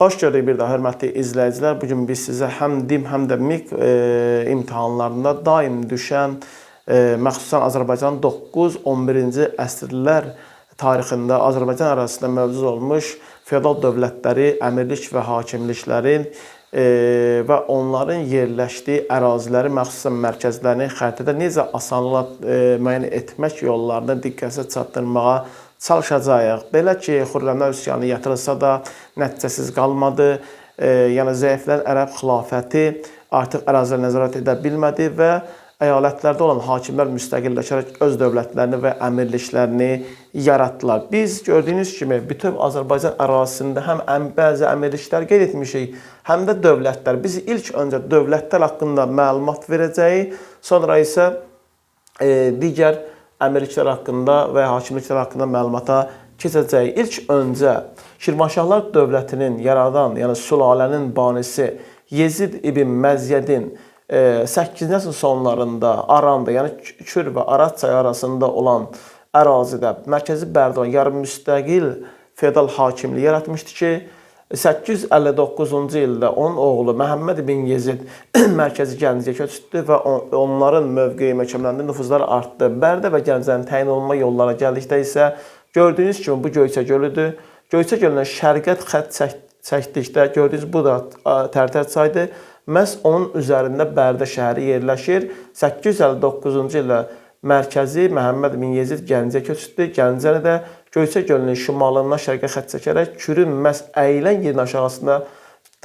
Hoş gördük bir daha hörmətli izləyicilər. Bugün biz sizə həm DİM, həm də MİQ imtahanlarında daim düşən, məxsusən Azərbaycan 9-11-ci əsrlər tarixində Azərbaycan ərazisində mövcud olmuş feodal dövlətləri, əmirlik və hakimliklərin və onların yerləşdiyi əraziləri, məxsusən mərkəzlərini xəritədə necə asanlıqla müəyyən etmək yollarını diqqətə çatdırmağa çalışacağıq. Belə ki, Xürrəmlər üsyanı yatırılsa da nəticəsiz qalmadı. Yəni, zəiflən ərəb xilafəti artıq ərazilərə nəzarət edə bilmədi və əyalətlərdə olan hakimlər müstəqilləşərək öz dövlətlərini və əmirliklərini yaratdılar. Biz gördüyünüz kimi bütöv Azərbaycan ərazisində həm bəzi əmirliklər qeyd etmişik, həm də dövlətlər. Biz ilk öncə dövlətlər haqqında məlumat verəcəyik, sonra isə digər əmirliklər haqqında və hakimliklər haqqında məlumata keçəcəyik. İlk öncə Şirvanşahlar dövlətinin yaradan, yəni sülalənin banisi Yezid ibn Məzyədin 8-ci əsrin sonlarında Aranda, yəni Kür və Arat çayı arasında olan ərazidə mərkəzi Bərdə olan yarım-müstəqil feodal hakimliyi yaratmışdı ki, 859-cu ildə onun oğlu Məhəmməd ibn Yezid mərkəzi Gəncəyə köçdü və onların mövqeyi məhkəmələrində nüfuzları artdı. Bərdə və Gəncənin təyin olunma yollarına gəldikdə isə gördüyünüz kimi bu Göyçə gölüdür. Göyçə gölünə şərqət xətt çəkdikdə gördüyünüz bu da Tərtər çayıdır. Məhz onun üzərində Bərdə şəhəri yerləşir. 859-cu ildə mərkəzi Məhəmməd ibn Yezid Gəncəyə köçdü. Gəncəni də Göyçə gölünün şimalından şərqə xətt çəkərək Kürün məhz əyilən yerin aşağısında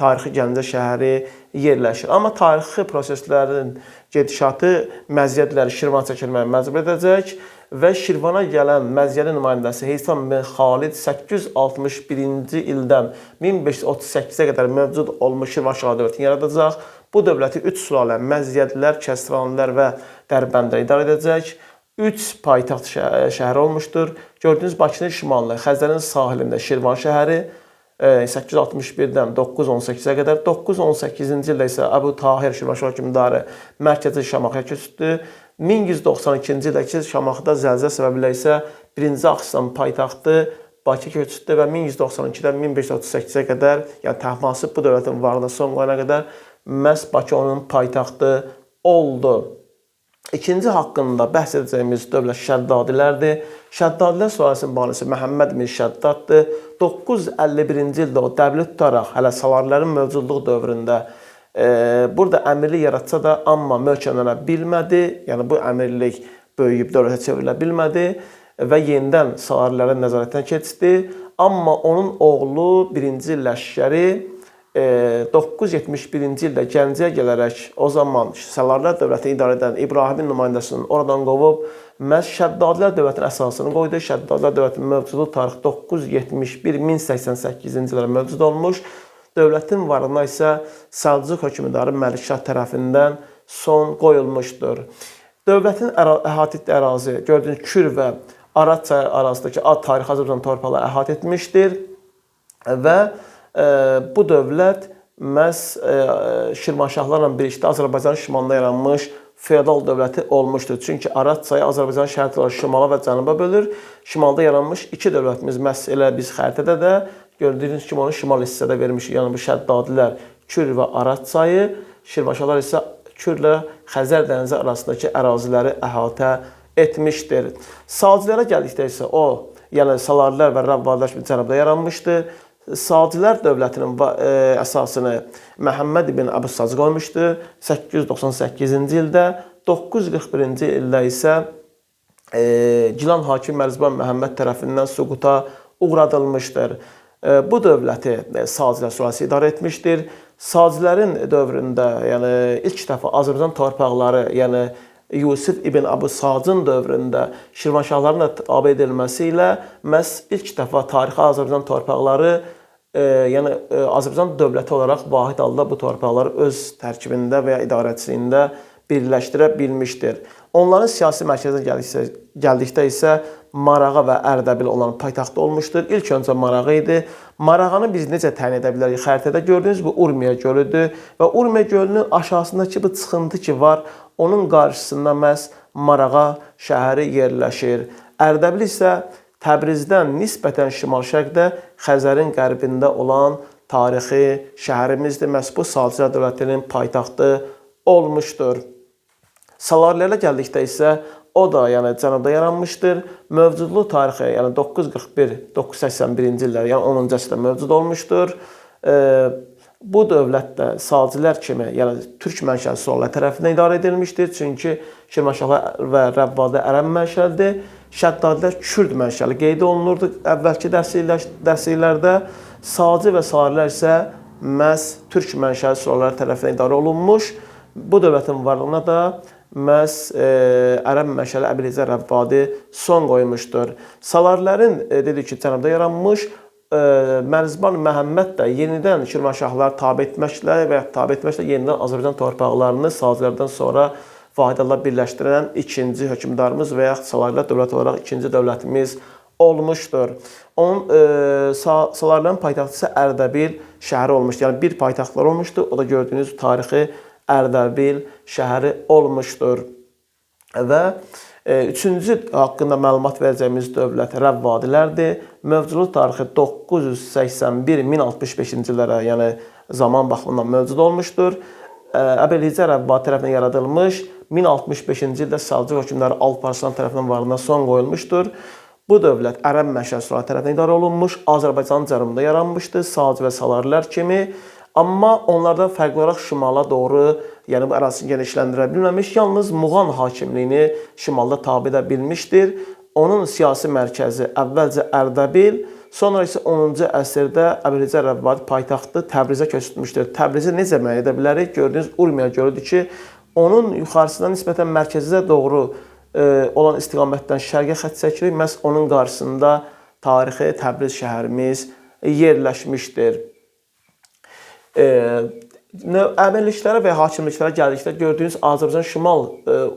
tarixi Gəncə şəhəri yerləşir. Amma tarixi proseslərin gedişatı Məzyədləri Şirvana çəkilməyə məcbur edəcək və Şirvana gələn Məzyədin nümayəndəsi Heysam bin Xalid 861-ci ildən 1538-ə qədər mövcud olmuş Şirvanşahlar dövlətini yaradacaq. Bu dövləti 3 sülalə Məzyədlər, Kəsranilər və Dərbəndlər idarə edəcək. 3 paytaxt şəhəri olmuşdur. Gördüyünüz Bakının şimalında, Xəzərin sahilində Şirvan şəhəri 861-dən 918-ə qədər, 918-ci ildə isə Əbu Tahir Şirvanşah hökmdarı mərkəzi Şamaxıya köçdü. 1192-ci ildə Şamaxıda zəlzələ səbəbilə isə 1-ci Axistan paytaxtı Bakıya köçdü və 1192-dən 1538-ə qədər, yəni Təhmasib bu dövlətin varlığına son qoyana qədər məhz Bakı onun paytaxtı oldu. İkinci haqqında bəhs edəcəyimiz dövlət Şəddadilərdir. Şəddadilər sülaləsinin banisi Məhəmməd ibn Şəddaddır. 951-ci ildə o dəvli tutaraq, hələ Salarilərin mövcudluğu dövründə burada əmirlik yaratsa da, amma möhkəmlənə bilmədi. Yəni, bu əmirlik böyüyüb dövlətə çevrilə bilmədi və yenidən Salarilərin nəzarətinə keçdi. Amma onun oğlu 1-ci Ləşkəri 971-ci ildə Gəncəyə gələrək o zaman Səlarilər dövlətini idarə edən İbrahimin nümayəndəsinin oradan qovub məhz Şəddadilər dövlətinin əsasını qoydu. Şəddadilər dövlətinin mövcudluq tarixi 971-1088-ci illərə mövcud olmuş. Dövlətin varlığına isə Səlcuq hökmdarı Məlikşah tərəfindən son qoyulmuşdur. Dövlətin əhatə etdiyi ərazi gördüyünüz Kür və Arat çayı arasındakı tarixi Azərbaycan torpaqları əhatə etmişdir və bu dövlət məhz Şirvanşahlarla birlikdə Azərbaycanın şimalında yaranmış feodal dövləti olmuşdur. Çünki Arat çayı Azərbaycan şərqləri şimala və cənuba bölür. Şimalda yaranmış iki dövlətimiz məhz elə biz xəritədə də gördüyünüz kimi onu şimal hissədə vermişik. Yəni bu Şəddadilər Kür və Arat çayı, Şirvanşahlar isə Kürlə Xəzər dənizi arasındakı əraziləri əhatə etmişdir. Sacilər gəldikdə isə o, yəni Salarilər və Rəvvadilər kimi cənubda yaranmışdır. Sacilər dövlətinin əsasını Məhəmməd ibn Əbu Sac qoymuşdu 898-ci ildə. 941-ci ildə isə Gilan hakim Mərzban Məhəmməd tərəfindən süquta uğradılmışdır. Bu dövləti Sacilər sülaləsi idarə etmişdir. Sacilərin dövründə, yəni ilk dəfə Azərbaycan torpaqları, yəni Yusif ibn Əbu Sacın dövründə Şirvanşahların tabe edilməsi ilə məhz ilk dəfə tarixi Azərbaycan torpaqları, yəni Azərbaycan dövləti olaraq vahid halda bu torpaqları öz tərkibində və ya idarəçiliyində birləşdirə bilmişdir. Onların siyasi mərkəzinə gəldikdə isə Marağa və Ərdəbil olan paytaxtı olmuşdur. İlk öncə Marağa idi. Marağanı biz necə təyin edə bilərik? Xəritədə gördüyünüz bu Urmiya gölüdür və Urmiya gölünün aşağısındakı bu çıxıntı ki var, onun qarşısında məhz Marağa şəhəri yerləşir. Ərdəbil isə Təbrizdən nisbətən şimal-şərqdə Xəzərin qərbində olan tarixi şəhərimizdir. Məhz bu Salcılar dövlətinin paytaxtı olmuşdur. Salarilərə gəldikdə isə o da cənubda yaranmışdır. Mövcudluq tarixi 941-981-ci illər, 10-cu əsrdə mövcud olmuşdur. Bu dövlət də Salcilər kimi, türk mənşəli sülalə tərəfindən idarə edilmişdir. Çünki Şirvanşahlar və Rəvvadi ərəb mənşəlidir. Şəddadilər kürd mənşəli qeyd olunurdu əvvəlki dərsliklərdə. Salcı və Salarilər isə məhz türk mənşəli sülalələr tərəfindən idarə olunmuş. Bu dövlətin varlığına da məhz ərəb mənşəli Əbilizə Rəvvadi son qoymuşdur. Salarilərin dedik ki, cənubda yaranmış, Mərzban Məhəmməd də yenidən Şirvanşahlar tabe etməklə yenidən Azərbaycan torpaqlarını Salcılardan sonra Vahidallah birləşdirən ikinci hökmdarımız və yaxud Salarilər dövlət olaraq ikinci dövlətimiz olmuşdur. Salarilərin paytaxtı isə Ərdəbil şəhəri olmuşdur. Yəni bir paytaxtlar olmuşdur. O da gördüyünüz tarixi Ərdəbil şəhəri olmuşdur. Və üçüncü haqqında məlumat verəcəyimiz dövlət Rəvvadilərdir. Mövcudluq tarixi 981-1065-ci illərə, yəni zaman baxımından mövcud olmuşdur. Əbilizə Rəvvadi tərəfindən yaradılmış, 1065-ci ildə Səlcuq hökmdarı Alparslan tərəfindən varlığına son qoyulmuşdur. Bu dövlət ərəb mənşəli sülalə tərəfindən idarə olunmuş, Azərbaycanın cənubunda yaranmışdır, Salcı və Salarilər kimi. Amma onlardan fərqli olaraq şimala doğru, yəni bu ərazisini genişləndirə bilməmiş, yalnız Muğan hakimliyini şimalda tabe edə bilmişdir. Onun siyasi mərkəzi əvvəlcə Ərdəbil, sonra isə 10-cu əsrdə Əbilizə Rəvvadi paytaxtı Təbrizə köçürülmüşdür. Təbrizi necə müəyyən edə bilərik? Gördüyünüz Urmiya gölüdür ki, onun yuxarısından nisbətən mərkəzə doğru olan istiqamətdən şərqə xətt çəkilir. Məhz onun qarşısında tarixi Təbriz şəhərimiz yerləşmişdir. Əmirliklərə və hakimliklərə gəldikdə gördüyünüz Azərbaycan şimal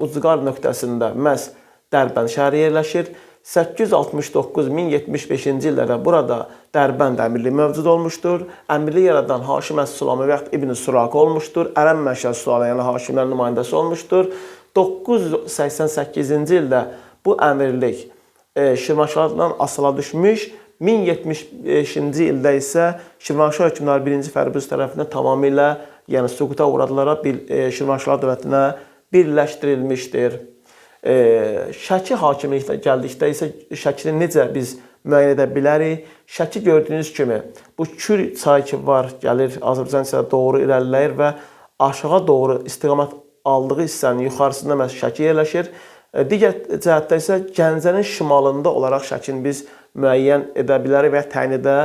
ucqar nöqtəsində məhz Dərbənd şəhəri yerləşir. 869-1075-ci illərdə burada Dərbənd əmirliyi mövcud olmuşdur. Əmirliyi yaradan Haşim Əs-Sulami və yaxud İbn Suraqı olmuşdur. Ərəb mənşəli sülalə, yəni hakimlərin nümayəndəsi olmuşdur. 988-ci ildə bu əmirlik Şirvanşahlardan asıla düşmüş. 1075-ci ildə isə Şirvanşah hökmdarı 1-ci Fərruz tərəfindən tamamilə süquta uğradılaraq Şirvanşahlar dövlətinə birləşdirilmişdir. Şəki hakimliklə gəldikdə isə Şəkini necə biz müəyyən edə bilərik? Şəki gördüyünüz kimi bu Kür çayı ki var, gəlir Azərbaycan isə doğru irəliləyir və aşağı doğru istiqamət aldığı hissənin yuxarısında məhz Şəki yerləşir. Digər cəhətdə isə Gəncənin şimalında olaraq Şəkini biz müəyyən edə bilərik və təyin edə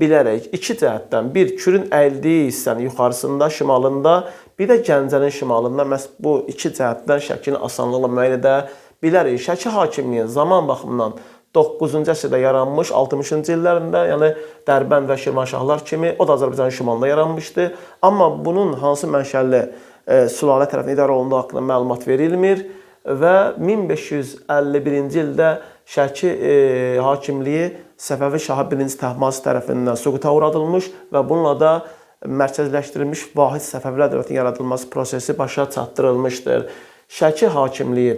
bilərik. İki cəhətdən, bir Kürün əyildiyi hissənin yuxarısında, şimalında, bir də Gəncənin şimalında məhz bu iki cəhətdən Şəkini asanlıqla müəyyən edə bilərik. Şəki hakimliyi zaman baxımından 9-cu əsrdə yaranmış, 60-cı illərində, yəni Dərbənd və Şirvanşahlar kimi, o da Azərbaycanın şimalında yaranmışdı. Amma bunun hansı mənşəli sülalə tərəfindən idarə olunduğu haqqında məlumat verilmir və 1551-ci ildə Şəki hakimliyi Səfəvi Şahı 1-ci Təhmasib tərəfindən süquta uğradılmış və bununla da mərkəzləşdirilmiş vahid Səfəvilər dövlətinin yaradılması prosesi başa çatdırılmışdır. Şəki hakimliyi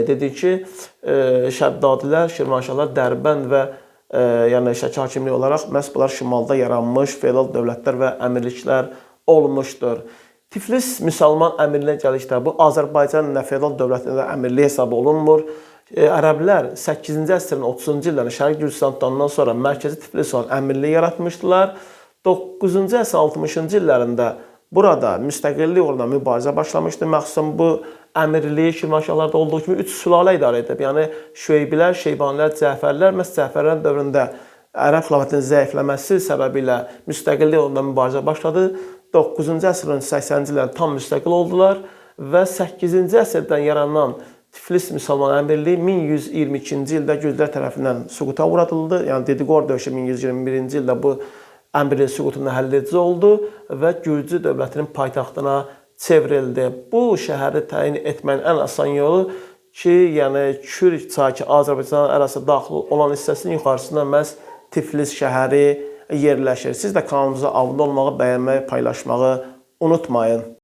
dedik ki, Şəddadilər, Şirvanşahlar, Dərbənd və Şəki hakimliyi olaraq məhz bunlar şimalda yaranmış feodal dövlətlər və əmirliklər olmuşdur. Tiflis müsəlman əmirliyə gəldikdə bu Azərbaycanın feodal dövlətində əmirliyi hesab olunmur. Ərəblər 8-ci əsrin 30-cu illərində Şərqi Gürcüstandan sonra mərkəzi Tiflis olan əmirliyi yaratmışdılar. 9-cu əsrin 60-cı illərində burada müstəqillik uğruna mübarizə başlamışdı. Məxsusən bu əmirliyi Şirvanşahlarda olduğu kimi 3 sülalə idarə edib. Yəni Şüeybilər, Şeybanilər, Cəfərlər, məhz Cəfərlər dövründə ərəb xilafətinin zəifləməsi səbəbilə müstəqillik uğruna mübarizə başladı. 9-cu əsrin 80-ci illərində tam müstəqil oldular və 8-ci əsrdən yaranan Tiflis müsəlman əmirliyi 1122-ci ildə Gürcülər tərəfindən süquta uğradıldı. Yəni Dediqor döyüşü 1121-ci ildə bu əmirliyin süqutunda həlledici oldu və Gürcü dövlətinin paytaxtına çevrildi. Bu şəhəri təyin etməyin ən asan yolu ki, yəni Kür çayı ki, Azərbaycan ərazisində daxil olan hissəsinin yuxarısında məhz Tiflis şəhəri yerləşir. Siz də kanalımıza abunə olmağı, bəyənməyi, paylaşmağı unutmayın.